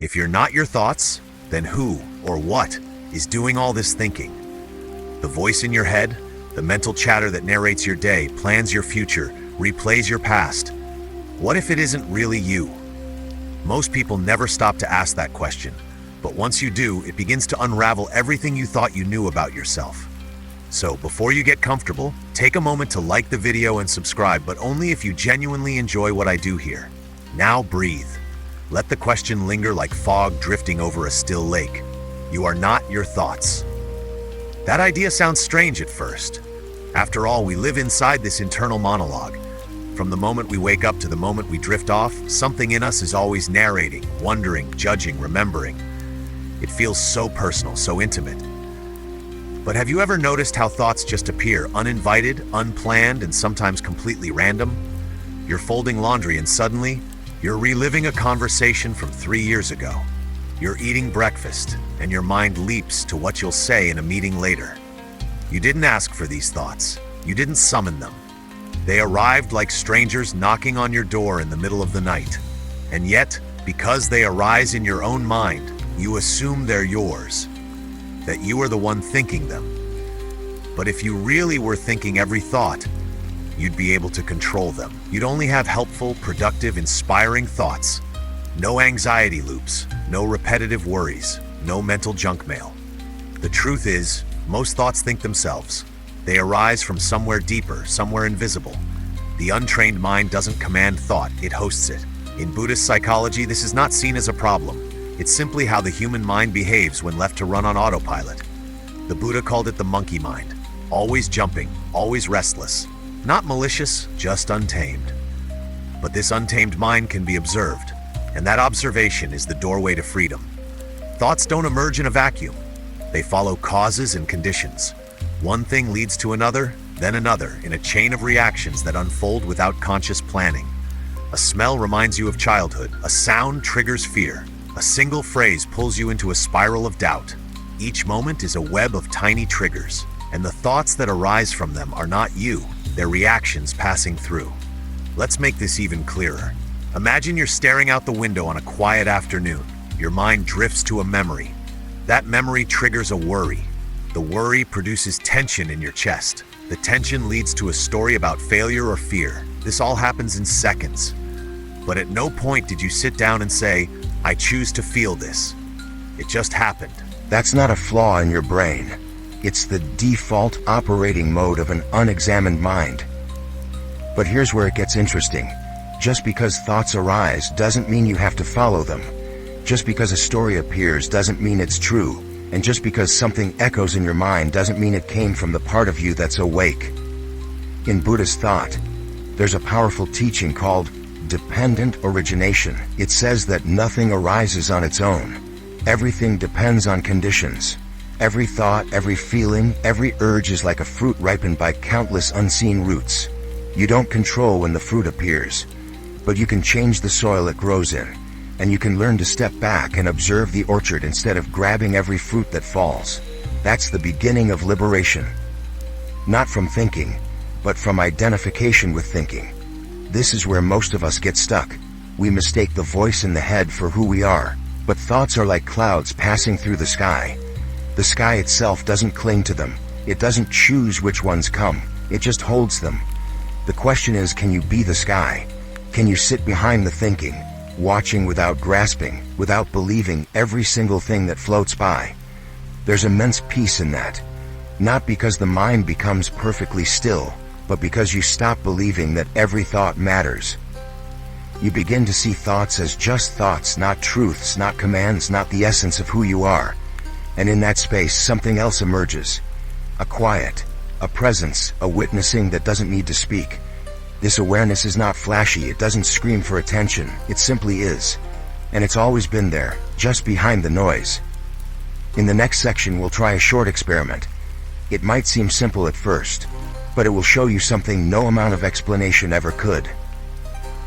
If you're not your thoughts, then who or what is doing all this thinking? The voice in your head, the mental chatter that narrates your day, plans your future, replays your past. What if it isn't really you? Most people never stop to ask that question, but once you do, it begins to unravel everything you thought you knew about yourself. So before you get comfortable, take a moment to like the video and subscribe, but only if you genuinely enjoy what I do here. Now breathe. Let the question linger like fog drifting over a still lake. You are not your thoughts. That idea sounds strange at first. After all, we live inside this internal monologue. From the moment we wake up to the moment we drift off, something in us is always narrating, wondering, judging, remembering. It feels so personal, so intimate. But have you ever noticed how thoughts just appear, uninvited, unplanned, and sometimes completely random? You're folding laundry and suddenly, you're reliving a conversation from 3 years ago. You're eating breakfast, and your mind leaps to what you'll say in a meeting later. You didn't ask for these thoughts. You didn't summon them. They arrived like strangers knocking on your door in the middle of the night. And yet, because they arise in your own mind, you assume they're yours, that you are the one thinking them. But if you really were thinking every thought, you'd be able to control them. You'd only have helpful, productive, inspiring thoughts. No anxiety loops, no repetitive worries, no mental junk mail. The truth is, most thoughts think themselves. They arise from somewhere deeper, somewhere invisible. The untrained mind doesn't command thought, it hosts it. In Buddhist psychology, this is not seen as a problem. It's simply how the human mind behaves when left to run on autopilot. The Buddha called it the monkey mind. Always jumping, always restless. Not malicious, just untamed. But this untamed mind can be observed, and that observation is the doorway to freedom. Thoughts don't emerge in a vacuum. They follow causes and conditions. One thing leads to another, then another, in a chain of reactions that unfold without conscious planning. A smell reminds you of childhood. A sound triggers fear. A single phrase pulls you into a spiral of doubt. Each moment is a web of tiny triggers, and the thoughts that arise from them are not you, they're reactions passing through. Let's make this even clearer. Imagine you're staring out the window on a quiet afternoon. Your mind drifts to a memory. That memory triggers a worry. The worry produces tension in your chest. The tension leads to a story about failure or fear. This all happens in seconds. But at no point did you sit down and say, I choose to feel this. It just happened. That's not a flaw in your brain. It's the default operating mode of an unexamined mind. But here's where it gets interesting. Just because thoughts arise doesn't mean you have to follow them. Just because a story appears doesn't mean it's true. And just because something echoes in your mind doesn't mean it came from the part of you that's awake. In Buddhist thought, there's a powerful teaching called dependent origination. It says that nothing arises on its own. Everything depends on conditions. Every thought, every feeling, every urge is like a fruit ripened by countless unseen roots. You don't control when the fruit appears, but you can change the soil it grows in, and you can learn to step back and observe the orchard instead of grabbing every fruit that falls. That's the beginning of liberation. Not from thinking, but from identification with thinking. This is where most of us get stuck. We mistake the voice in the head for who we are, but thoughts are like clouds passing through the sky. The sky itself doesn't cling to them. It doesn't choose which ones come. It just holds them. The question is, can you be the sky? Can you sit behind the thinking, watching without grasping, without believing every single thing that floats by? There's immense peace in that. Not because the mind becomes perfectly still, but because you stop believing that every thought matters. You begin to see thoughts as just thoughts, not truths, not commands, not the essence of who you are. And in that space, something else emerges. A quiet, a presence, a witnessing that doesn't need to speak. This awareness is not flashy, it doesn't scream for attention, it simply is. And it's always been there, just behind the noise. In the next section, we'll try a short experiment. It might seem simple at first, but it will show you something no amount of explanation ever could.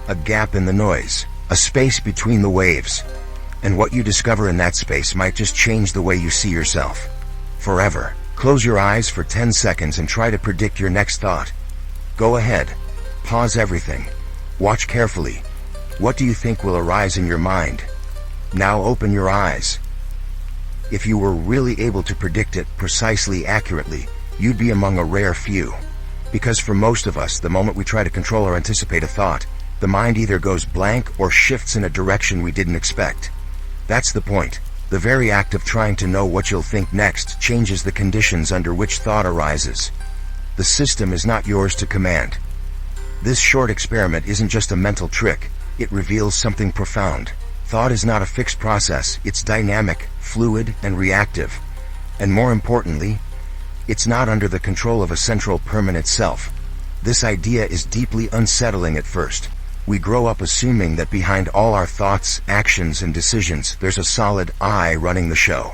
A gap in the noise, a space between the waves. And what you discover in that space might just change the way you see yourself. Forever. Close your eyes for 10 seconds and try to predict your next thought. Go ahead. Pause everything. Watch carefully. What do you think will arise in your mind? Now open your eyes. If you were really able to predict it precisely accurately, you'd be among a rare few. Because for most of us, the moment we try to control or anticipate a thought, the mind either goes blank or shifts in a direction we didn't expect. That's the point. The very act of trying to know what you'll think next changes the conditions under which thought arises. The system is not yours to command. This short experiment isn't just a mental trick, it reveals something profound. Thought is not a fixed process, it's dynamic, fluid, and reactive. And more importantly, it's not under the control of a central permanent self. This idea is deeply unsettling at first. We grow up assuming that behind all our thoughts, actions, and decisions, there's a solid I running the show.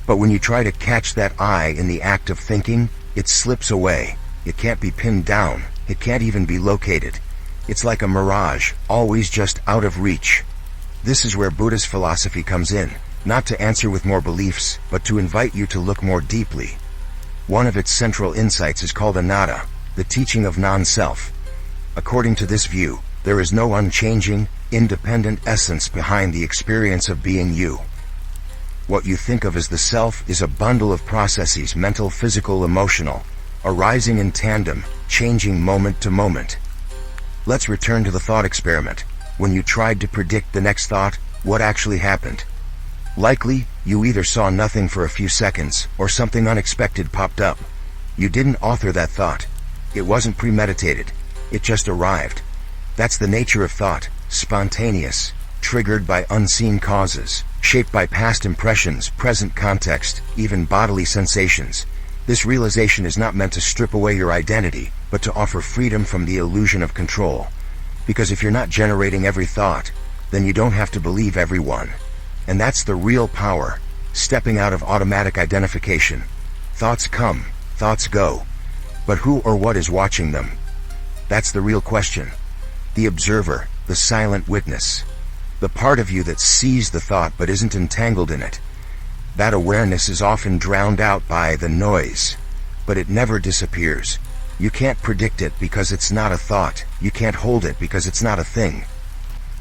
But when you try to catch that I in the act of thinking, it slips away. It can't be pinned down. It can't even be located. It's like a mirage, always just out of reach. This is where Buddhist philosophy comes in, not to answer with more beliefs, but to invite you to look more deeply. One of its central insights is called Anatta, the teaching of non-self. According to this view, there is no unchanging, independent essence behind the experience of being you. What you think of as the self is a bundle of processes, mental, physical, emotional, arising in tandem, changing moment to moment. Let's return to the thought experiment. When you tried to predict the next thought, what actually happened? Likely, you either saw nothing for a few seconds, or something unexpected popped up. You didn't author that thought. It wasn't premeditated. It just arrived. That's the nature of thought, spontaneous, triggered by unseen causes, shaped by past impressions, present context, even bodily sensations. This realization is not meant to strip away your identity, but to offer freedom from the illusion of control. Because if you're not generating every thought, then you don't have to believe every one. And that's the real power, stepping out of automatic identification. Thoughts come, thoughts go. But who or what is watching them? That's the real question. The observer, the silent witness. The part of you that sees the thought but isn't entangled in it. That awareness is often drowned out by the noise, but it never disappears. You can't predict it because it's not a thought. You can't hold it because it's not a thing.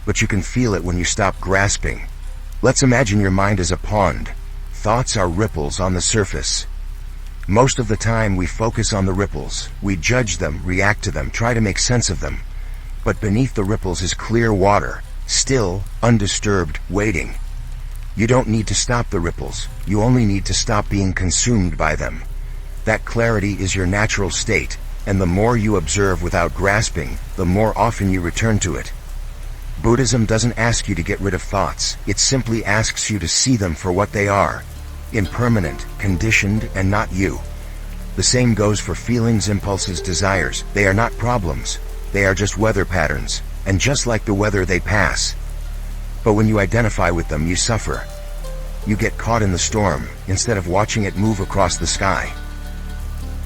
But you can feel it when you stop grasping. Let's imagine your mind is a pond. Thoughts are ripples on the surface. Most of the time we focus on the ripples. We judge them, react to them, try to make sense of them. But beneath the ripples is clear water, still, undisturbed, waiting. You don't need to stop the ripples. You only need to stop being consumed by them. That clarity is your natural state, and the more you observe without grasping, the more often you return to it. Buddhism doesn't ask you to get rid of thoughts. It simply asks you to see them for what they are. Impermanent, conditioned, and not you. The same goes for feelings, impulses, desires. They are not problems. They are just weather patterns, and just like the weather, they pass. But when you identify with them, you suffer. You get caught in the storm, instead of watching it move across the sky.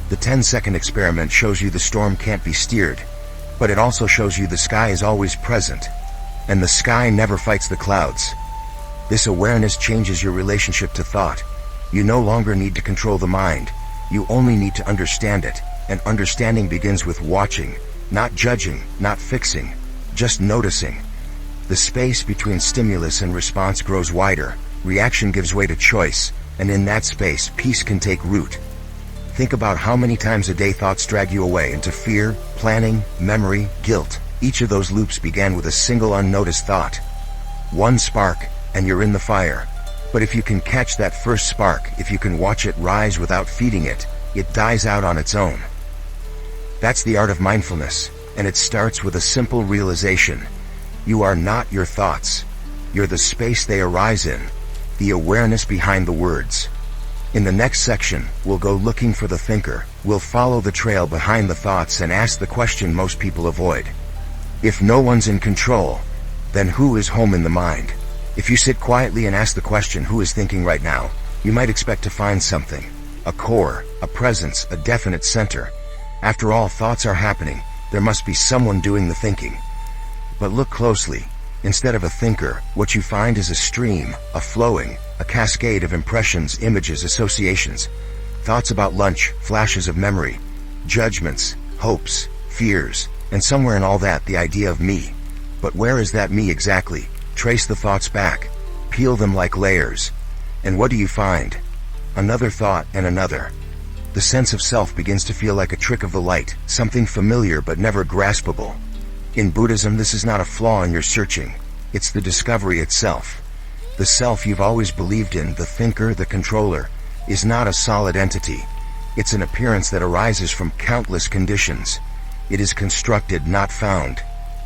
The 10-second experiment shows you the storm can't be steered, but it also shows you the sky is always present, and the sky never fights the clouds. This awareness changes your relationship to thought. You no longer need to control the mind. You only need to understand it, and understanding begins with watching, not judging, not fixing, just noticing. The space between stimulus and response grows wider, reaction gives way to choice, and in that space, peace can take root. Think about how many times a day thoughts drag you away into fear, planning, memory, guilt. Each of those loops began with a single unnoticed thought. One spark, and you're in the fire. But if you can catch that first spark, if you can watch it rise without feeding it, it dies out on its own. That's the art of mindfulness, and it starts with a simple realization. You are not your thoughts. You're the space they arise in, the awareness behind the words. In the next section, we'll go looking for the thinker. We'll follow the trail behind the thoughts and ask the question most people avoid. If no one's in control, then who is home in the mind? If you sit quietly and ask the question, who is thinking right now, you might expect to find something. A core, a presence, a definite center. After all, thoughts are happening. There must be someone doing the thinking. But look closely. Instead of a thinker, what you find is a stream, a flowing, a cascade of impressions, images, associations. Thoughts about lunch, flashes of memory, judgments, hopes, fears, and somewhere in all that, the idea of me. But where is that me exactly? Trace the thoughts back. Peel them like layers. And what do you find? Another thought and another. The sense of self begins to feel like a trick of the light, something familiar but never graspable. In Buddhism, this is not a flaw in your searching. It's the discovery itself. The self you've always believed in, the thinker, the controller, is not a solid entity. It's an appearance that arises from countless conditions. It is constructed, not found.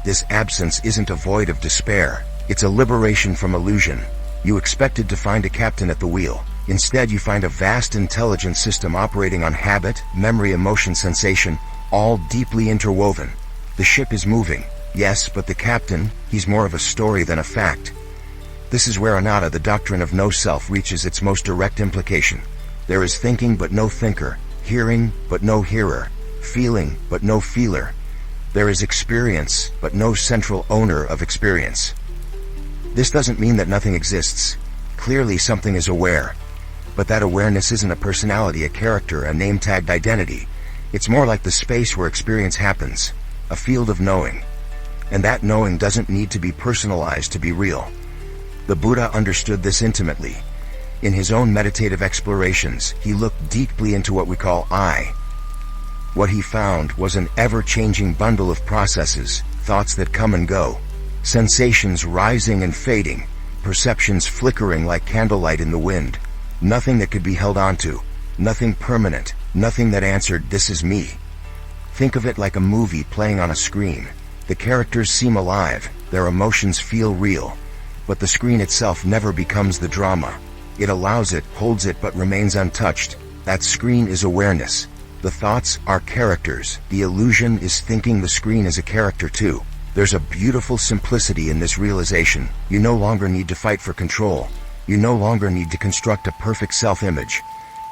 This absence isn't a void of despair. It's a liberation from illusion. You expected to find a captain at the wheel. Instead, you find a vast intelligent system operating on habit, memory, emotion, sensation, all deeply interwoven. The ship is moving, yes, but the captain, he's more of a story than a fact. This is where Anatta, the doctrine of no self, reaches its most direct implication. There is thinking but no thinker, hearing but no hearer, feeling but no feeler. There is experience but no central owner of experience. This doesn't mean that nothing exists. Clearly something is aware. But that awareness isn't a personality, a character, a name-tagged identity. It's more like the space where experience happens, a field of knowing. And that knowing doesn't need to be personalized to be real. The Buddha understood this intimately. In his own meditative explorations, he looked deeply into what we call I. What he found was an ever-changing bundle of processes, thoughts that come and go, sensations rising and fading, perceptions flickering like candlelight in the wind. Nothing that could be held onto, nothing permanent, nothing that answered, "This is me." Think of it like a movie playing on a screen. The characters seem alive, their emotions feel real, but the screen itself never becomes the drama. It allows it, holds it, but remains untouched. That screen is awareness. The thoughts are characters. The illusion is thinking the screen is a character too. There's a beautiful simplicity in this realization. You no longer need to fight for control. You no longer need to construct a perfect self-image.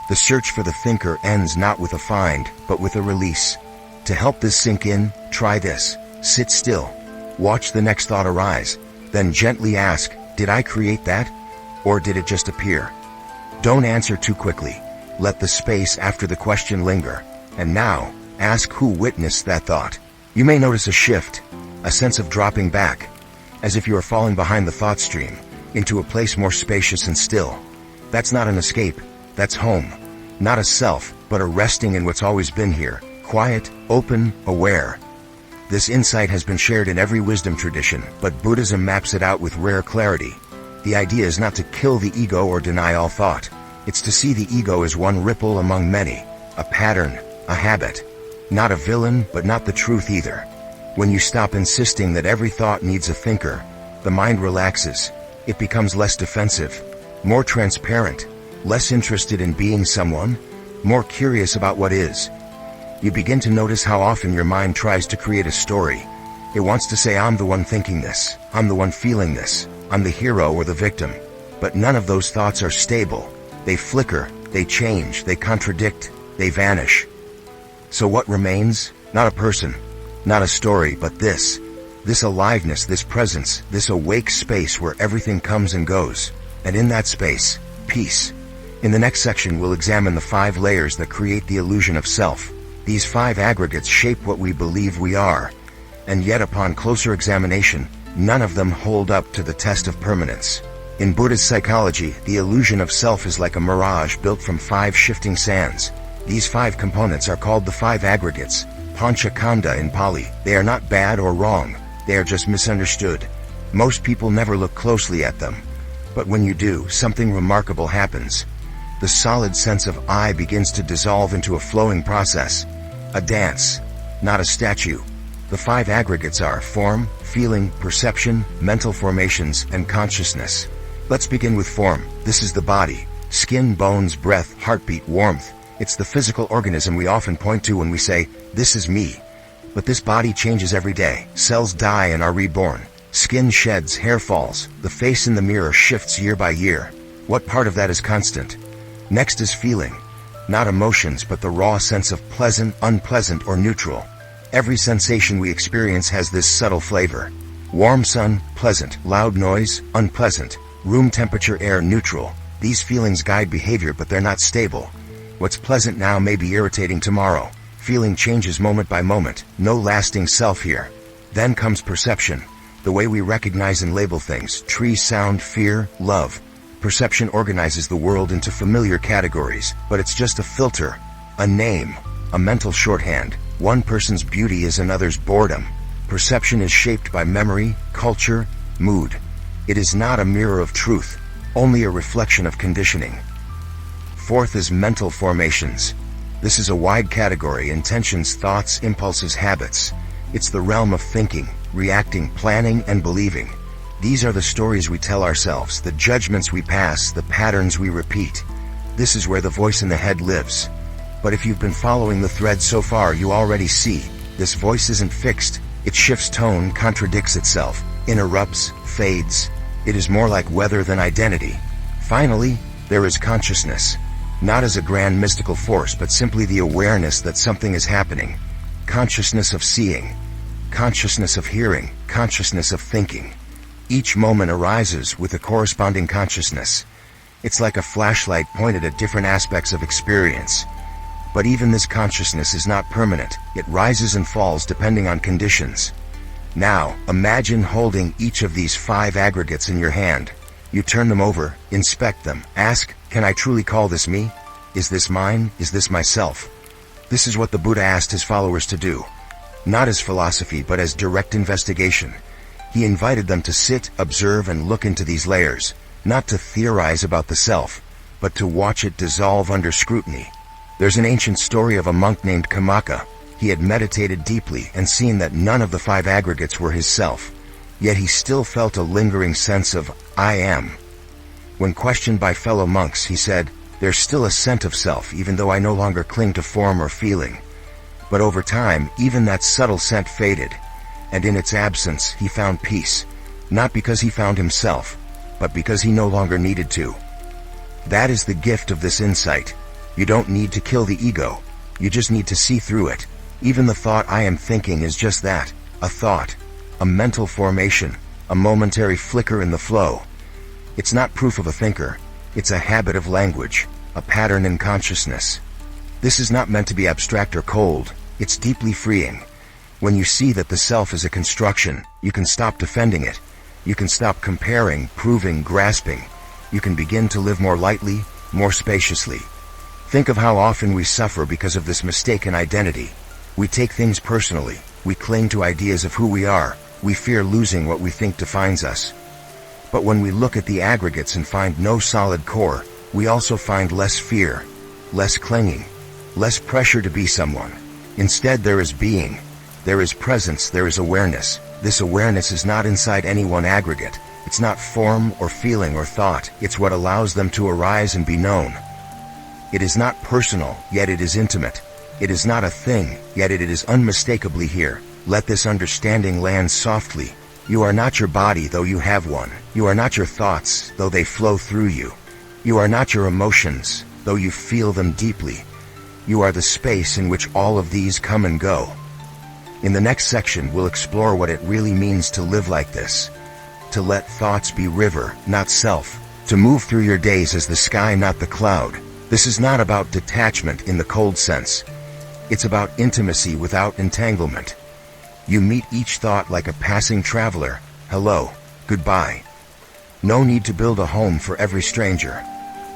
The search for the thinker ends not with a find, but with a release. To help this sink in, try this. Sit still. Watch the next thought arise. Then gently ask, did I create that? Or did it just appear? Don't answer too quickly. Let the space after the question linger. And now, ask who witnessed that thought. You may notice a shift, a sense of dropping back, as if you are falling behind the thought stream, into a place more spacious and still. That's not an escape, that's home. Not a self, but a resting in what's always been here, quiet, open, aware. This insight has been shared in every wisdom tradition, but Buddhism maps it out with rare clarity. The idea is not to kill the ego or deny all thought. It's to see the ego as one ripple among many, a pattern, a habit. Not a villain, but not the truth either. When you stop insisting that every thought needs a thinker, the mind relaxes. It becomes less defensive, more transparent, less interested in being someone, more curious about what is. You begin to notice how often your mind tries to create a story. It wants to say, I'm the one thinking this, I'm the one feeling this, I'm the hero or the victim. But none of those thoughts are stable. They flicker, they change, they contradict, they vanish. So what remains? Not a person, not a story, but this aliveness, this presence, this awake space where everything comes and goes. And in that space, peace. In the next section, we'll examine the 5 layers that create the illusion of self. These 5 aggregates shape what we believe we are. And yet upon closer examination, none of them hold up to the test of permanence. In Buddhist psychology, the illusion of self is like a mirage built from 5 shifting sands. These 5 components are called the 5 aggregates, Panchakanda in Pali. They are not bad or wrong. They are just misunderstood. Most people never look closely at them. But when you do, something remarkable happens. The solid sense of I begins to dissolve into a flowing process. A dance, not a statue. The 5 aggregates are form, feeling, perception, mental formations, and consciousness. Let's begin with form. This is the body. Skin, bones, breath, heartbeat, warmth. It's the physical organism we often point to when we say, this is me. But this body changes every day. Cells die and are reborn. Skin sheds, hair falls. The face in the mirror shifts year by year. What part of that is constant? Next is feeling. Not emotions, but the raw sense of pleasant, unpleasant, or neutral. Every sensation we experience has this subtle flavor. Warm sun, pleasant. Loud noise, unpleasant. Room temperature, air, neutral. These feelings guide behavior, but they're not stable. What's pleasant now may be irritating tomorrow. Feeling changes moment by moment. No lasting self here. Then comes perception. The way we recognize and label things, tree, sound, fear, love. Perception organizes the world into familiar categories, but it's just a filter, a name, a mental shorthand. One person's beauty is another's boredom. Perception is shaped by memory, culture, mood. It is not a mirror of truth, only a reflection of conditioning. Fourth is mental formations. This is a wide category: intentions, thoughts, impulses, habits. It's the realm of thinking, reacting, planning, and believing. These are the stories we tell ourselves, the judgments we pass, the patterns we repeat. This is where the voice in the head lives. But if you've been following the thread so far, you already see, this voice isn't fixed. It shifts tone, contradicts itself, interrupts, fades. It is more like weather than identity. Finally, there is consciousness. Not as a grand mystical force, but simply the awareness that something is happening. Consciousness of seeing, consciousness of hearing, consciousness of thinking. Each moment arises with a corresponding consciousness. It's like a flashlight pointed at different aspects of experience. But even this consciousness is not permanent. It rises and falls depending on conditions. Now, imagine holding each of these 5 aggregates in your hand. You turn them over, inspect them, ask, can I truly call this me? Is this mine? Is this myself? This is what the Buddha asked his followers to do. Not as philosophy, but as direct investigation. He invited them to sit, observe, and look into these layers, not to theorize about the self, but to watch it dissolve under scrutiny. There's an ancient story of a monk named Kamaka. He had meditated deeply and seen that none of the 5 aggregates were his self, yet he still felt a lingering sense of I am. When questioned by fellow monks, he said, "There's still a scent of self, even though I no longer cling to form or feeling." But over time, even that subtle scent faded, and in its absence, he found peace, not because he found himself, but because he no longer needed to. That is the gift of this insight. You don't need to kill the ego. You just need to see through it. Even the thought I am thinking is just that, a thought, a mental formation, a momentary flicker in the flow. It's not proof of a thinker. It's a habit of language, a pattern in consciousness. This is not meant to be abstract or cold. It's deeply freeing. When you see that the self is a construction, you can stop defending it. You can stop comparing, proving, grasping. You can begin to live more lightly, more spaciously. Think of how often we suffer because of this mistaken identity. We take things personally. We cling to ideas of who we are. We fear losing what we think defines us. But when we look at the aggregates and find no solid core, we also find less fear, less clinging, less pressure to be someone. Instead, there is being. There is presence, there is awareness. This awareness is not inside any one aggregate. It's not form or feeling or thought. It's what allows them to arise and be known. It is not personal, yet it is intimate. It is not a thing, yet it is unmistakably here. Let this understanding land softly. You are not your body, though you have one. You are not your thoughts, though they flow through you. You are not your emotions, though you feel them deeply. You are the space in which all of these come and go. In the next section, we'll explore what it really means to live like this. To let thoughts be river, not self. To move through your days as the sky, not the cloud. This is not about detachment in the cold sense. It's about intimacy without entanglement. You meet each thought like a passing traveler. Hello, goodbye. No need to build a home for every stranger.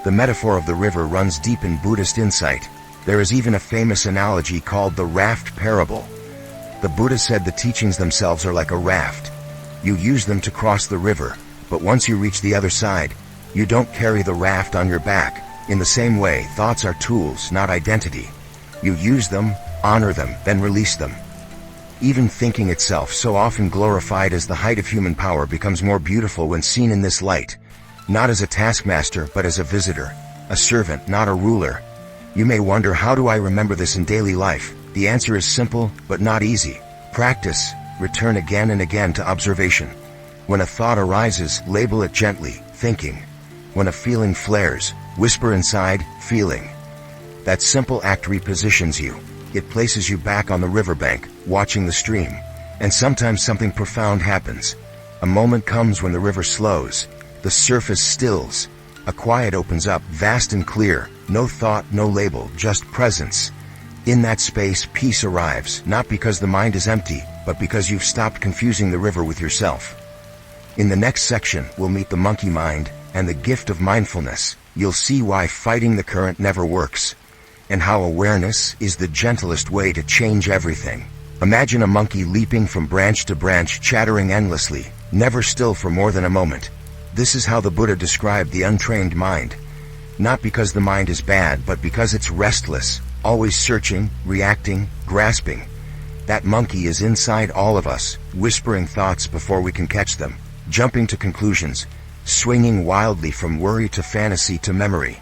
The metaphor of the river runs deep in Buddhist insight. There is even a famous analogy called the raft parable. The Buddha said the teachings themselves are like a raft. You use them to cross the river, but once you reach the other side, you don't carry the raft on your back. In the same way, thoughts are tools, not identity. You use them, honor them, then release them. Even thinking itself, so often glorified as the height of human power, becomes more beautiful when seen in this light. Not as a taskmaster, but as a visitor, a servant, not a ruler. You may wonder, how do I remember this in daily life? The answer is simple, but not easy. Practice. Return again and again to observation. When a thought arises, label it gently, thinking. When a feeling flares, whisper inside, feeling. That simple act repositions you. It places you back on the riverbank, watching the stream. And sometimes something profound happens. A moment comes when the river slows. The surface stills. A quiet opens up, vast and clear. No thought, no label, just presence. In that space, peace arrives, not because the mind is empty, but because you've stopped confusing the river with yourself. In the next section, we'll meet the monkey mind and the gift of mindfulness. You'll see why fighting the current never works, and how awareness is the gentlest way to change everything. Imagine a monkey leaping from branch to branch, chattering endlessly, never still for more than a moment. This is how the Buddha described the untrained mind. Not because the mind is bad, but because it's restless, always searching, reacting, grasping. That monkey is inside all of us, whispering thoughts before we can catch them, jumping to conclusions, swinging wildly from worry to fantasy to memory.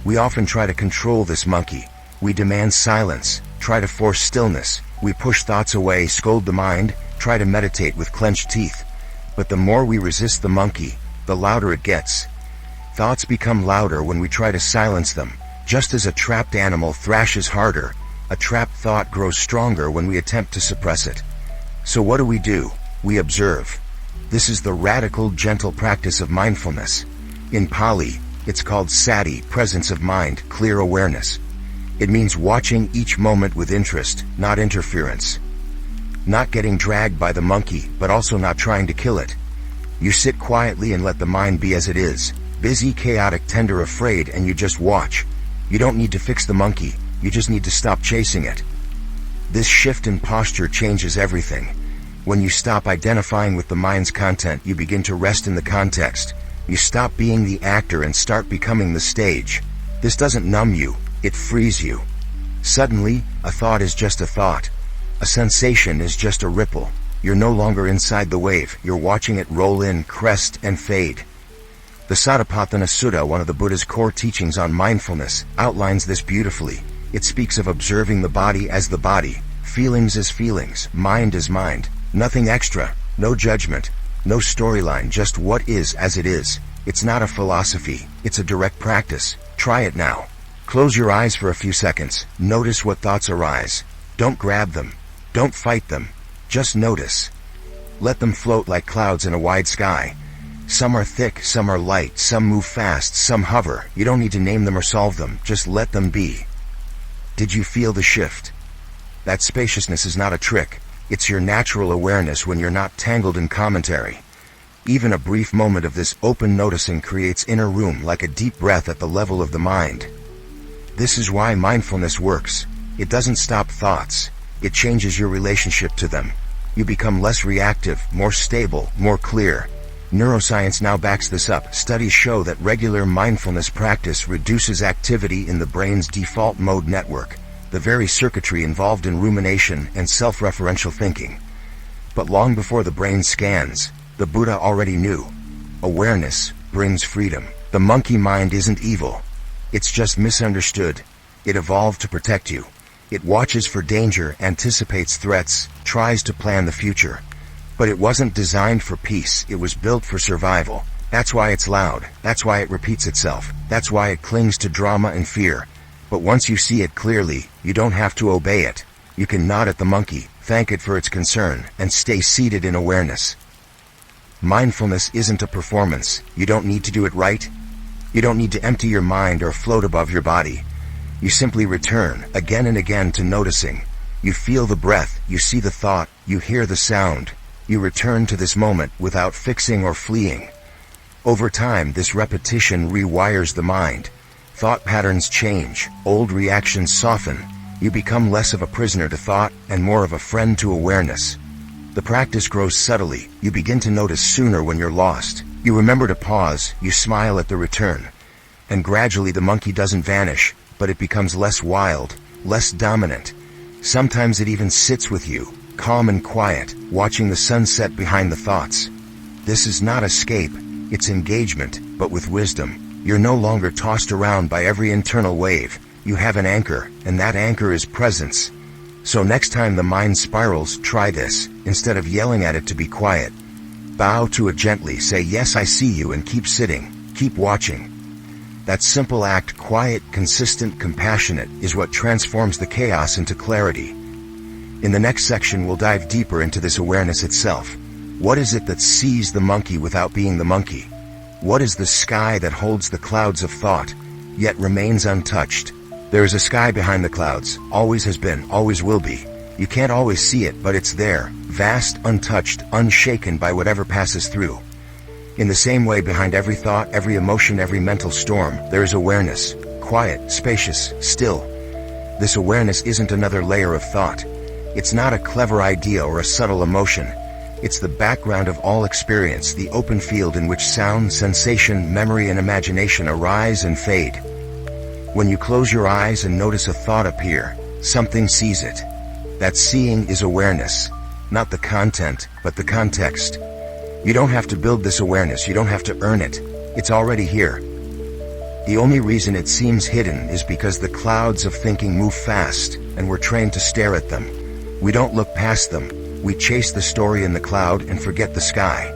We often try to control this monkey. We demand silence, try to force stillness. We push thoughts away, scold the mind, try to meditate with clenched teeth. But the more we resist the monkey, the louder it gets. Thoughts become louder when we try to silence them. Just as a trapped animal thrashes harder, a trapped thought grows stronger when we attempt to suppress it. So what do? We observe. This is the radical, gentle practice of mindfulness. In Pali, it's called sati, presence of mind, clear awareness. It means watching each moment with interest, not interference. Not getting dragged by the monkey, but also not trying to kill it. You sit quietly and let the mind be as it is, busy, chaotic, tender, afraid, and you just watch. You don't need to fix the monkey, you just need to stop chasing it. This shift in posture changes everything. When you stop identifying with the mind's content, you begin to rest in the context. You stop being the actor and start becoming the stage. This doesn't numb you, it frees you. Suddenly, a thought is just a thought. A sensation is just a ripple. You're no longer inside the wave, you're watching it roll in, crest, and fade. The Satipatthana Sutta, one of the Buddha's core teachings on mindfulness, outlines this beautifully. It speaks of observing the body as the body, feelings as feelings, mind as mind. Nothing extra, no judgment, no storyline, just what is as it is. It's not a philosophy, it's a direct practice. Try it now. Close your eyes for a few seconds. Notice what thoughts arise. Don't grab them. Don't fight them. Just notice. Let them float like clouds in a wide sky. Some are thick, some are light, some move fast, some hover. You don't need to name them or solve them, just let them be. Did you feel the shift? That spaciousness is not a trick. It's your natural awareness when you're not tangled in commentary. Even a brief moment of this open noticing creates inner room, like a deep breath at the level of the mind. This is why mindfulness works. It doesn't stop thoughts. It changes your relationship to them. You become less reactive, more stable, more clear. Neuroscience now backs this up. Studies show that regular mindfulness practice reduces activity in the brain's default mode network, the very circuitry involved in rumination and self-referential thinking. But long before the brain scans, the Buddha already knew. Awareness brings freedom. The monkey mind isn't evil. It's just misunderstood. It evolved to protect you. It watches for danger, anticipates threats, tries to plan the future. But it wasn't designed for peace, it was built for survival. That's why it's loud. That's why it repeats itself. That's why it clings to drama and fear. But once you see it clearly, you don't have to obey it. You can nod at the monkey, thank it for its concern, and stay seated in awareness. Mindfulness isn't a performance. You don't need to do it right. You don't need to empty your mind or float above your body. You simply return, again and again, to noticing. You feel the breath, you see the thought, you hear the sound. You return to this moment without fixing or fleeing. Over time, this repetition rewires the mind. Thought patterns change, old reactions soften. You become less of a prisoner to thought and more of a friend to awareness. The practice grows subtly. You begin to notice sooner when you're lost. You remember to pause, you smile at the return. And gradually the monkey doesn't vanish, but it becomes less wild, less dominant. Sometimes it even sits with you, calm and quiet, watching the sunset behind the thoughts. This is not escape, it's engagement, but with wisdom. You're no longer tossed around by every internal wave. You have an anchor, and that anchor is presence. So next time the mind spirals, try this. Instead of yelling at it to be quiet, bow to it gently, say, "Yes, I see you," and keep sitting, keep watching. That simple act, quiet, consistent, compassionate, is what transforms the chaos into clarity. In the next section, we'll dive deeper into this awareness itself. What is it that sees the monkey without being the monkey? What is the sky that holds the clouds of thought, yet remains untouched? There is a sky behind the clouds, always has been, always will be. You can't always see it, but it's there, vast, untouched, unshaken by whatever passes through. In the same way, behind every thought, every emotion, every mental storm, there is awareness. Quiet, spacious, still. This awareness isn't another layer of thought. It's not a clever idea or a subtle emotion. It's the background of all experience, the open field in which sound, sensation, memory, and imagination arise and fade. When you close your eyes and notice a thought appear, something sees it. That seeing is awareness. Not the content, but the context. You don't have to build this awareness, you don't have to earn it. It's already here. The only reason it seems hidden is because the clouds of thinking move fast, and we're trained to stare at them. We don't look past them. We chase the story in the cloud and forget the sky.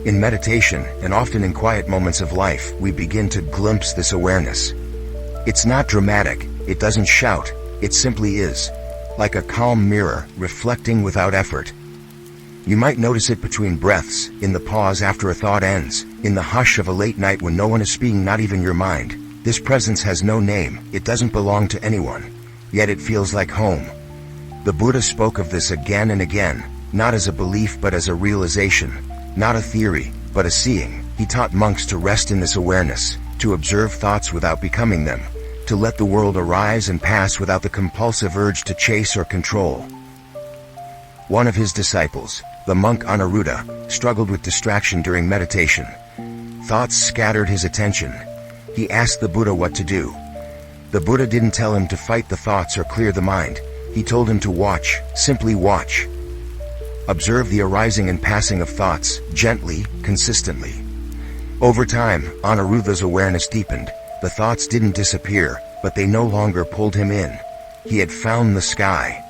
In meditation, and often in quiet moments of life, we begin to glimpse this awareness. It's not dramatic, it doesn't shout, it simply is. Like a calm mirror, reflecting without effort. You might notice it between breaths, in the pause after a thought ends, in the hush of a late night when no one is speaking, not even your mind. This presence has no name, it doesn't belong to anyone. Yet it feels like home. The Buddha spoke of this again and again, not as a belief but as a realization, not a theory, but a seeing. He taught monks to rest in this awareness, to observe thoughts without becoming them, to let the world arise and pass without the compulsive urge to chase or control. One of his disciples, the monk Anatta, struggled with distraction during meditation. Thoughts scattered his attention. He asked the Buddha what to do. The Buddha didn't tell him to fight the thoughts or clear the mind. He told him to watch, simply watch. Observe the arising and passing of thoughts, gently, consistently. Over time, Anaruddha's awareness deepened. The thoughts didn't disappear, but they no longer pulled him in. He had found the sky.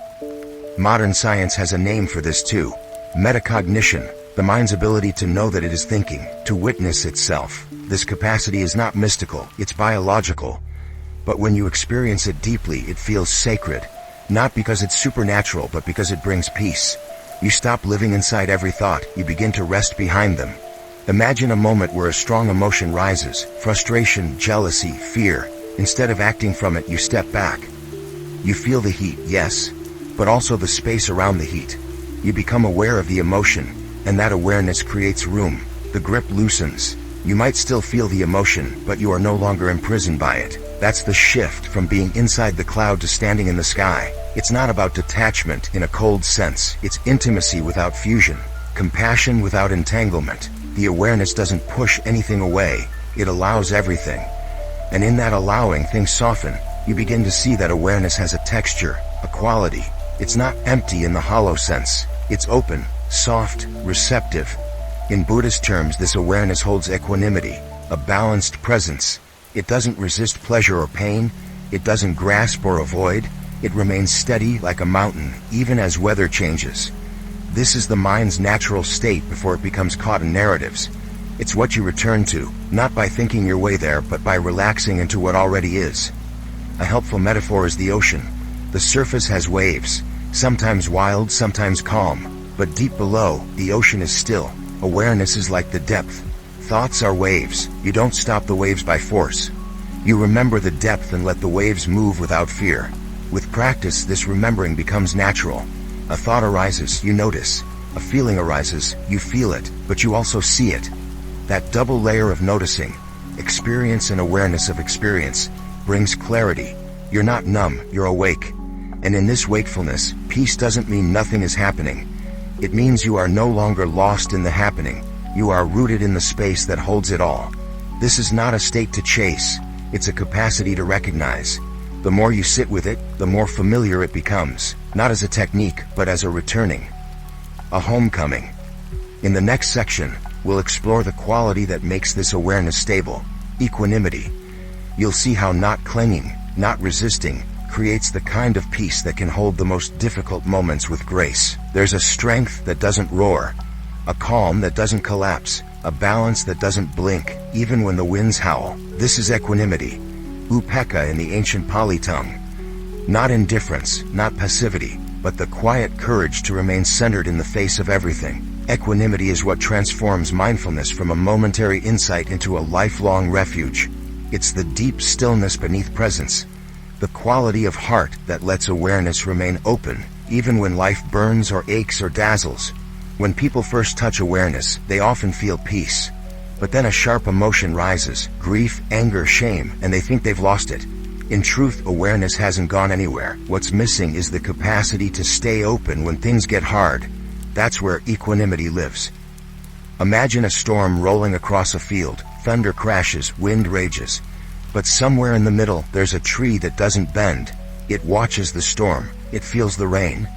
Modern science has a name for this too. Metacognition, the mind's ability to know that it is thinking, to witness itself. This capacity is not mystical, it's biological. But when you experience it deeply, it feels sacred. Not because it's supernatural, but because it brings peace. You stop living inside every thought, you begin to rest behind them. Imagine a moment where a strong emotion rises, frustration, jealousy, fear. Instead of acting from it, you step back. You feel the heat, yes, but also the space around the heat. You become aware of the emotion, and that awareness creates room. The grip loosens. You might still feel the emotion, but you are no longer imprisoned by it. That's the shift from being inside the cloud to standing in the sky. It's not about detachment in a cold sense. It's intimacy without fusion, compassion without entanglement. The awareness doesn't push anything away. It allows everything. And in that allowing, things soften. You begin to see that awareness has a texture, a quality. It's not empty in the hollow sense. It's open, soft, receptive. In Buddhist terms, this awareness holds equanimity, a balanced presence. It doesn't resist pleasure or pain. It doesn't grasp or avoid. It remains steady like a mountain, even as weather changes. This is the mind's natural state before it becomes caught in narratives. It's what you return to, not by thinking your way there, but by relaxing into what already is. A helpful metaphor is the ocean. The surface has waves, sometimes wild, sometimes calm, but deep below, the ocean is still. Awareness is like the depth. Thoughts are waves. You don't stop the waves by force. You remember the depth and let the waves move without fear. With practice, this remembering becomes natural. A thought arises, you notice. A feeling arises, you feel it, but you also see it. That double layer of noticing, experience and awareness of experience, brings clarity. You're not numb, you're awake. And in this wakefulness, peace doesn't mean nothing is happening. It means you are no longer lost in the happening. You are rooted in the space that holds it all. This is not a state to chase. It's a capacity to recognize. The more you sit with it, the more familiar it becomes, not as a technique, but as a returning. A homecoming. In the next section, we'll explore the quality that makes this awareness stable, equanimity. You'll see how not clinging, not resisting, creates the kind of peace that can hold the most difficult moments with grace. There's a strength that doesn't roar, a calm that doesn't collapse, a balance that doesn't blink, even when the winds howl. This is equanimity. Upekkha in the ancient Pali tongue. Not indifference, not passivity, but the quiet courage to remain centered in the face of everything. Equanimity is what transforms mindfulness from a momentary insight into a lifelong refuge. It's the deep stillness beneath presence, the quality of heart that lets awareness remain open, even when life burns or aches or dazzles. When people first touch awareness, they often feel peace. But then a sharp emotion rises, grief, anger, shame, and they think they've lost it. In truth, awareness hasn't gone anywhere. What's missing is the capacity to stay open when things get hard. That's where equanimity lives. Imagine a storm rolling across a field. Thunder crashes, wind rages. But somewhere in the middle, there's a tree that doesn't bend. It watches the storm. It feels the rain.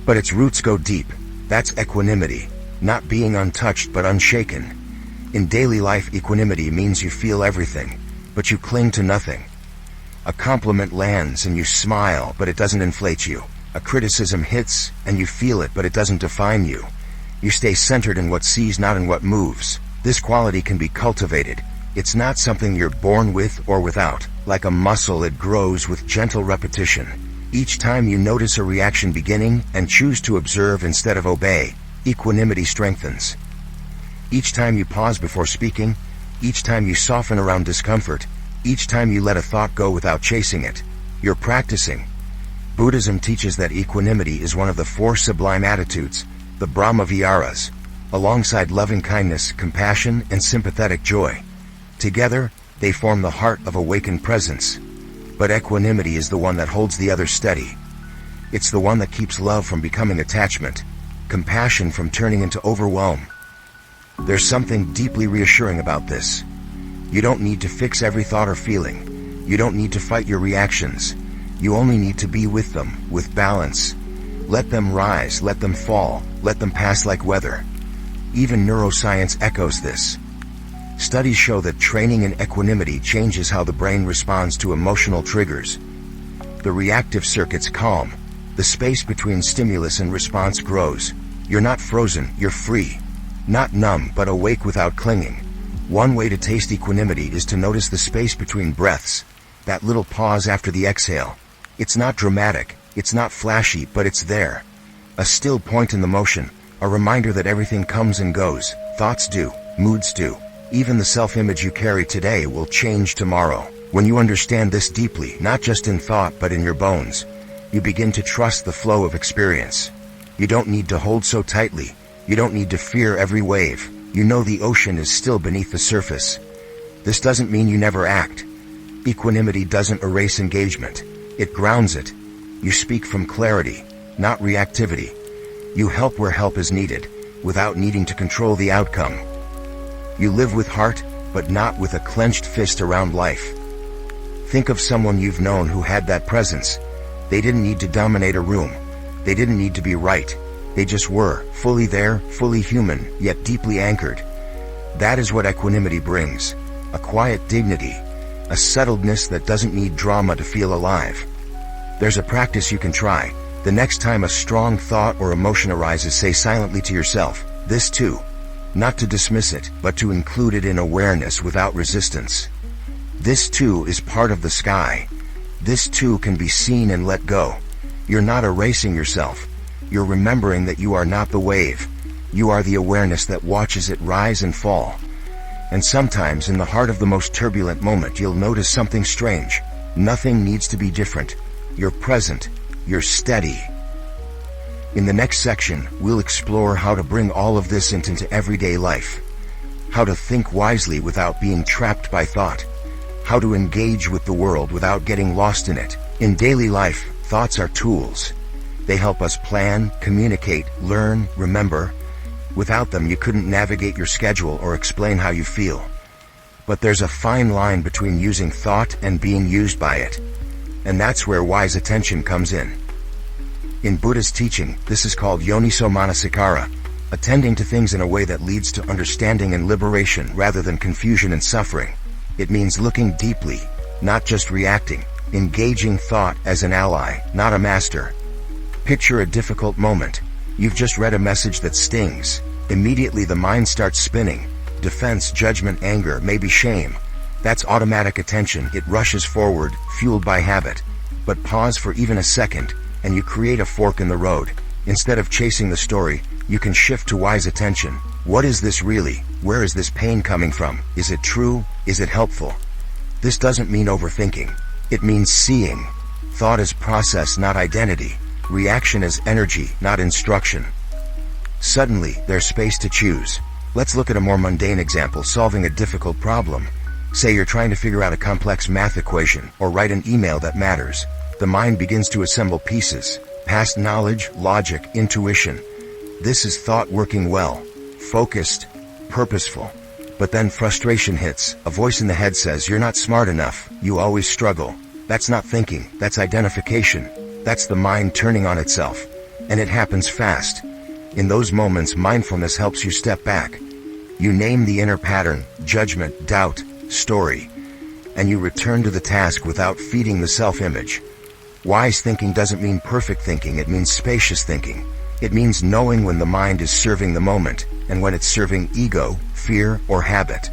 But its roots go deep. That's equanimity. Not being untouched but unshaken. In daily life, equanimity means you feel everything, but you cling to nothing. A compliment lands and you smile, but it doesn't inflate you. A criticism hits and you feel it, but it doesn't define you. You stay centered in what sees, not in what moves. This quality can be cultivated. It's not something you're born with or without. Like a muscle, it grows with gentle repetition. Each time you notice a reaction beginning and choose to observe instead of obey, equanimity strengthens. Each time you pause before speaking, each time you soften around discomfort, each time you let a thought go without chasing it, you're practicing. Buddhism teaches that equanimity is one of the 4 sublime attitudes, the Brahma Viharas, alongside loving kindness, compassion, and sympathetic joy. Together, they form the heart of awakened presence. But equanimity is the one that holds the others steady. It's the one that keeps love from becoming attachment, compassion from turning into overwhelm. There's something deeply reassuring about this. You don't need to fix every thought or feeling. You don't need to fight your reactions. You only need to be with them, with balance. Let them rise, let them fall, let them pass like weather. Even neuroscience echoes this. Studies show that training in equanimity changes how the brain responds to emotional triggers. The reactive circuits calm. The space between stimulus and response grows. You're not frozen, you're free. Not numb, but awake without clinging. One way to taste equanimity is to notice the space between breaths, that little pause after the exhale. It's not dramatic, it's not flashy, but it's there. A still point in the motion, a reminder that everything comes and goes. Thoughts do, moods do. Even the self-image you carry today will change tomorrow. When you understand this deeply, not just in thought but in your bones, you begin to trust the flow of experience. You don't need to hold so tightly. You don't need to fear every wave. You know the ocean is still beneath the surface. This doesn't mean you never act. Equanimity doesn't erase engagement. It grounds it. You speak from clarity, not reactivity. You help where help is needed, without needing to control the outcome. You live with heart, but not with a clenched fist around life. Think of someone you've known who had that presence. They didn't need to dominate a room. They didn't need to be right. They just were, fully there, fully human, yet deeply anchored. That is what equanimity brings. A quiet dignity, a settledness that doesn't need drama to feel alive. There's a practice you can try. The next time a strong thought or emotion arises, say silently to yourself, "This too." Not to dismiss it, but to include it in awareness without resistance. This too is part of the sky. This too can be seen and let go. You're not erasing yourself. You're remembering that you are not the wave. You are the awareness that watches it rise and fall. And sometimes in the heart of the most turbulent moment, you'll notice something strange. Nothing needs to be different. You're present. You're steady. In the next section, we'll explore how to bring all of this into everyday life. How to think wisely without being trapped by thought. How to engage with the world without getting lost in it. In daily life, thoughts are tools. They help us plan, communicate, learn, remember. Without them, you couldn't navigate your schedule or explain how you feel. But there's a fine line between using thought and being used by it. And that's where wise attention comes in. In Buddhist teaching, this is called yoniso manasikara, attending to things in a way that leads to understanding and liberation rather than confusion and suffering. It means looking deeply, not just reacting, engaging thought as an ally, not a master. Picture a difficult moment. You've just read a message that stings. Immediately the mind starts spinning. Defense, judgment, anger, maybe shame. That's automatic attention. It rushes forward, fueled by habit. But pause for even a second, and you create a fork in the road. Instead of chasing the story, you can shift to wise attention. What is this really? Where is this pain coming from? Is it true? Is it helpful? This doesn't mean overthinking. It means seeing. Thought is process, not identity. Reaction is energy, not instruction. Suddenly, there's space to choose. Let's look at a more mundane example: solving a difficult problem. Say you're trying to figure out a complex math equation or write an email that matters. The mind begins to assemble pieces: past knowledge, logic, intuition. This is thought working well, focused, purposeful. But then frustration hits. A voice in the head says, "You're not smart enough. You always struggle." That's not thinking, that's identification. That's the mind turning on itself. And it happens fast. In those moments, mindfulness helps you step back. You name the inner pattern, judgment, doubt, story, and you return to the task without feeding the self-image. Wise thinking doesn't mean perfect thinking, it means spacious thinking. It means knowing when the mind is serving the moment, and when it's serving ego, fear, or habit.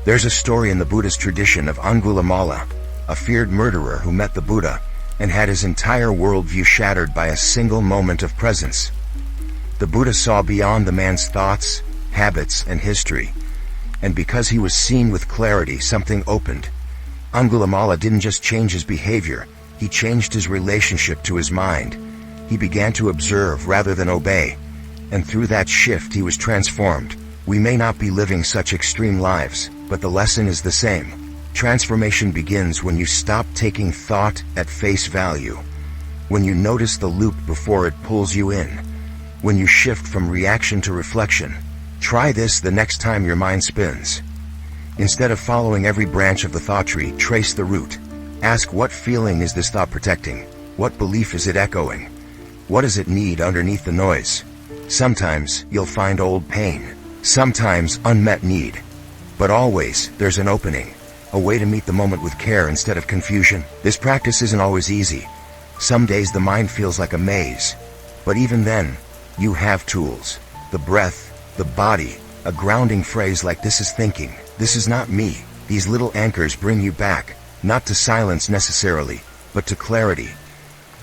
There's a story in the Buddhist tradition of Angulimala, a feared murderer who met the Buddha, and had his entire worldview shattered by a single moment of presence. The Buddha saw beyond the man's thoughts, habits, and history, and because he was seen with clarity, something opened. Angulimala didn't just change his behavior, he changed his relationship to his mind. He began to observe rather than obey, and through that shift he was transformed. We may not be living such extreme lives, but the lesson is the same. Transformation begins when you stop taking thought at face value, when you notice the loop before it pulls you in, when you shift from reaction to reflection. Try this the next time your mind spins. Instead of following every branch of the thought tree, trace the root. Ask, what feeling is this thought protecting? What belief is it echoing? What does it need underneath the noise? Sometimes you'll find old pain, sometimes unmet need, but always there's an opening, a way to meet the moment with care instead of confusion. This practice isn't always easy. Some days the mind feels like a maze, but even then, you have tools. The breath, the body, a grounding phrase like "this is thinking, this is not me." These little anchors bring you back, not to silence necessarily, but to clarity.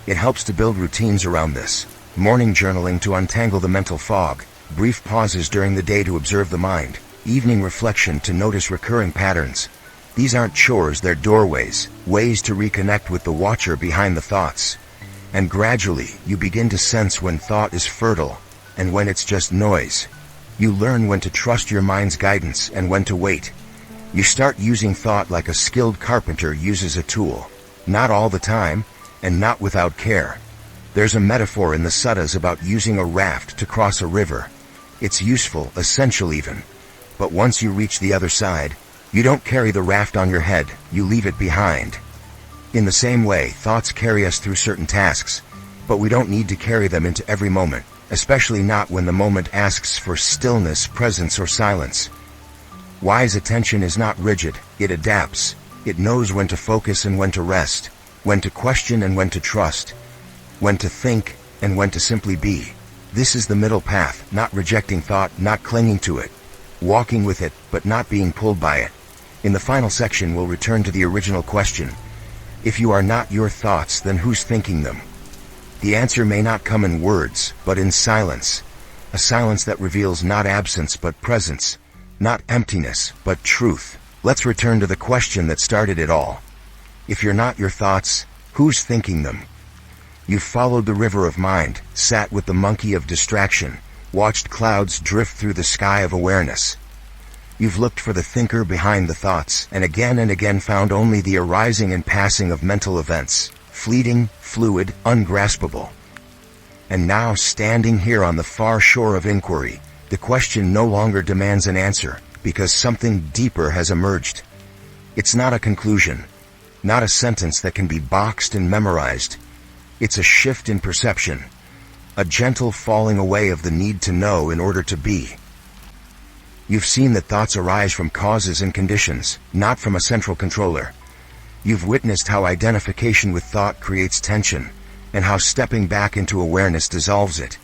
It helps to build routines around this. Morning journaling to untangle the mental fog, brief pauses during the day to observe the mind, evening reflection to notice recurring patterns. These aren't chores, they're doorways, ways to reconnect with the watcher behind the thoughts. And gradually, you begin to sense when thought is fertile, and when it's just noise. You learn when to trust your mind's guidance and when to wait. You start using thought like a skilled carpenter uses a tool. Not all the time, and not without care. There's a metaphor in the sutras about using a raft to cross a river. It's useful, essential even. But once you reach the other side, you don't carry the raft on your head, you leave it behind. In the same way, thoughts carry us through certain tasks, but we don't need to carry them into every moment, especially not when the moment asks for stillness, presence, or silence. Wise attention is not rigid, it adapts. It knows when to focus and when to rest, when to question and when to trust, when to think and when to simply be. This is the middle path, not rejecting thought, not clinging to it, walking with it, but not being pulled by it. In the final section, we'll return to the original question. If you are not your thoughts, then who's thinking them? The answer may not come in words, but in silence. A silence that reveals not absence but presence, not emptiness but truth. Let's return to the question that started it all. If you're not your thoughts, who's thinking them? You've followed the river of mind, sat with the monkey of distraction, watched clouds drift through the sky of awareness. You've looked for the thinker behind the thoughts, and again found only the arising and passing of mental events, fleeting, fluid, ungraspable. And now, standing here on the far shore of inquiry, the question no longer demands an answer, because something deeper has emerged. It's not a conclusion, not a sentence that can be boxed and memorized. It's a shift in perception, a gentle falling away of the need to know in order to be. You've seen that thoughts arise from causes and conditions, not from a central controller. You've witnessed how identification with thought creates tension, and how stepping back into awareness dissolves it.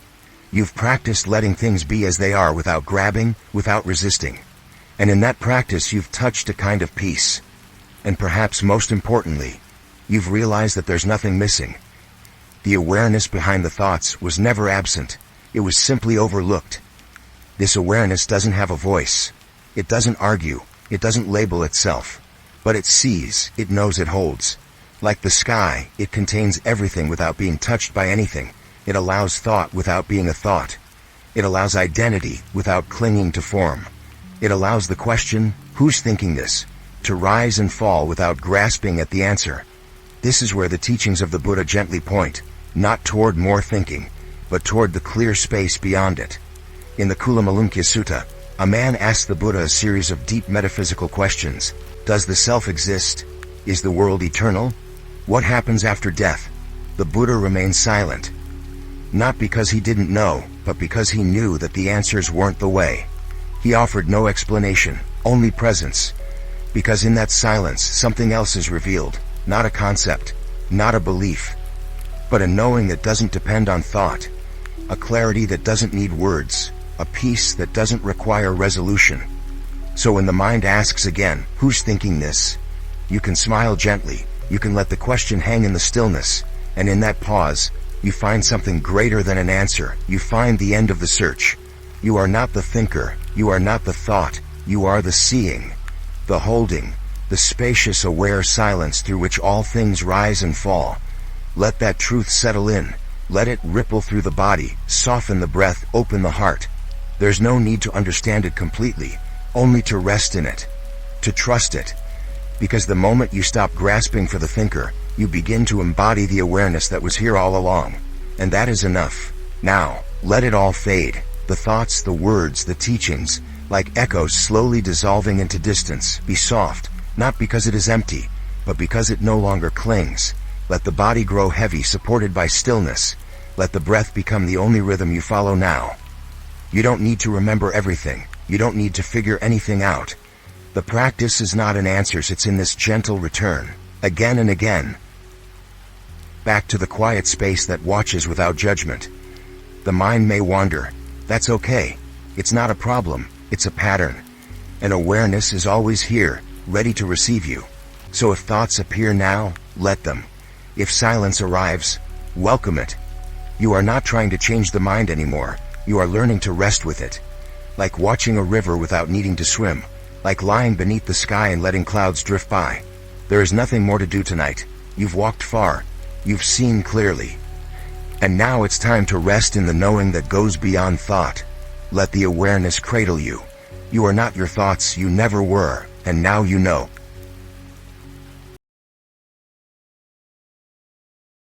You've practiced letting things be as they are without grabbing, without resisting. And in that practice you've touched a kind of peace. And perhaps most importantly, you've realized that there's nothing missing. The awareness behind the thoughts was never absent, it was simply overlooked. This awareness doesn't have a voice. It doesn't argue, it doesn't label itself. But it sees, it knows, it holds. Like the sky, it contains everything without being touched by anything. It allows thought without being a thought. It allows identity without clinging to form. It allows the question, who's thinking this, to rise and fall without grasping at the answer. This is where the teachings of the Buddha gently point, not toward more thinking, but toward the clear space beyond it. In the Kulamalunkhya Sutta, a man asks the Buddha a series of deep metaphysical questions. Does the self exist? Is the world eternal? What happens after death? The Buddha remained silent. Not because he didn't know, but because he knew that the answers weren't the way. He offered no explanation, only presence. Because in that silence, something else is revealed, not a concept, not a belief, but a knowing that doesn't depend on thought, a clarity that doesn't need words, a peace that doesn't require resolution. So when the mind asks again, who's thinking this? You can smile gently, you can let the question hang in the stillness, and in that pause, you find something greater than an answer. You find the end of the search. You are not the thinker, you are not the thought, you are the seeing, the holding, the spacious aware silence through which all things rise and fall. Let that truth settle in. Let it ripple through the body, soften the breath, open the heart. There's no need to understand it completely, only to rest in it, to trust it. Because the moment you stop grasping for the thinker, you begin to embody the awareness that was here all along. And that is enough. Now, let it all fade. The thoughts, the words, the teachings, like echoes slowly dissolving into distance. Be soft, not because it is empty, but because it no longer clings. Let the body grow heavy, supported by stillness. Let the breath become the only rhythm you follow now. You don't need to remember everything. You don't need to figure anything out. The practice is not in answers, it's in this gentle return, again and again, back to the quiet space that watches without judgment. The mind may wander. That's okay. It's not a problem, it's a pattern. And awareness is always here, ready to receive you. So if thoughts appear now, let them. If silence arrives, welcome it. You are not trying to change the mind anymore. You are learning to rest with it. Like watching a river without needing to swim. Like lying beneath the sky and letting clouds drift by. There is nothing more to do tonight. You've walked far. You've seen clearly. And now it's time to rest in the knowing that goes beyond thought. Let the awareness cradle you. You are not your thoughts, you never were, and now you know.